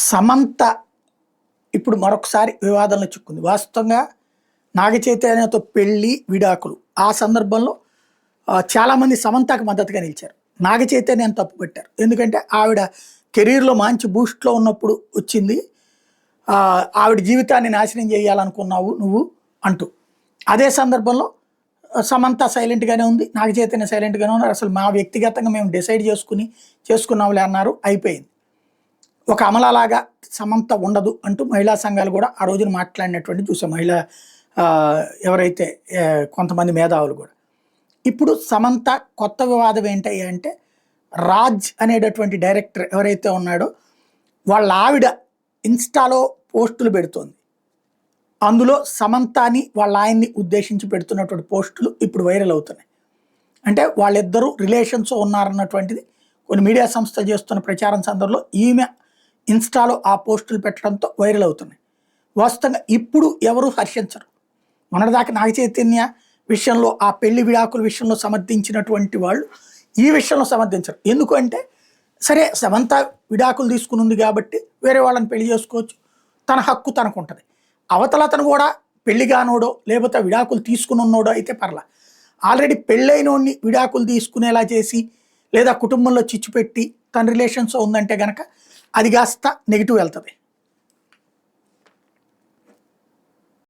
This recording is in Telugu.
సమంత ఇప్పుడు మరొకసారి వివాదంలో చిక్కుంది. వాస్తవంగా నాగ చైతన్యతో పెళ్లి, విడాకులు ఆ సందర్భంలో చాలామంది సమంతకు మద్దతుగా నిలిచారు. నాగ చైతన్యం తప్పుపట్టారు. ఎందుకంటే ఆవిడ కెరీర్‌లో మంచి బూస్ట్‌లో ఉన్నప్పుడు వచ్చింది. ఆవిడ జీవితాన్ని నాశనం చేయాలనుకున్నావు నువ్వు అంటూ. అదే సందర్భంలో సమంత సైలెంట్‌గానే ఉంది. నాగ చైతన్య సైలెంట్‌గానే ఉన్నారు. అసలు మా వ్యక్తిగతంగా మేము డిసైడ్ చేసుకున్నాంలే అన్నారు. అయిపోయింది. ఒక అమలలాగా సమంత ఉండదు అంటూ మహిళా సంఘాలు కూడా ఆ రోజున మాట్లాడినటువంటి చూసాం. ఎవరైతే కొంతమంది మేధావులు కూడా. ఇప్పుడు సమంత కొత్త వివాదం ఏంటి అంటే, రాజ్ అనేటటువంటి డైరెక్టర్ ఎవరైతే ఉన్నాడో వాళ్ళ ఆవిడ ఇన్స్టాలో పోస్టులు పెడుతోంది. అందులో సమంతని వాళ్ళ ఆయన్ని ఉద్దేశించి పెడుతున్నటువంటి పోస్టులు ఇప్పుడు వైరల్ అవుతున్నాయి. అంటే వాళ్ళిద్దరూ రిలేషన్స్ ఉన్నారన్నటువంటిది కొన్ని మీడియా సంస్థలు చేస్తున్న ప్రచారం సందర్భంలో ఈమె ఇన్స్టాలో ఆ పోస్టులు పెట్టడంతో వైరల్ అవుతున్నాయి. వాస్తవంగా ఇప్పుడు ఎవరు హర్షించరు. మొన్నటిదాకా నాగ చైతన్య విషయంలో ఆ పెళ్లి విడాకుల విషయంలో సమర్థించినటువంటి వాళ్ళు ఈ విషయంలో సమర్థించరు. ఎందుకంటే సరే సమంత విడాకులు తీసుకుని ఉంది కాబట్టి వేరే వాళ్ళని పెళ్లి చేసుకోవచ్చు, తన హక్కు తనకు ఉంటుంది. అవతల అతను కూడా పెళ్లి కానోడో లేకపోతే విడాకులు తీసుకుని ఉన్నోడో అయితే పర్లా. ఆల్రెడీ పెళ్ళైనోడిని విడాకులు తీసుకునేలా చేసి లేదా కుటుంబంలో చిచ్చు పెట్టి తన రిలేషన్స్ ఉందంటే గనక అది కాస్త నెగిటివ్ వెళ్తుంది.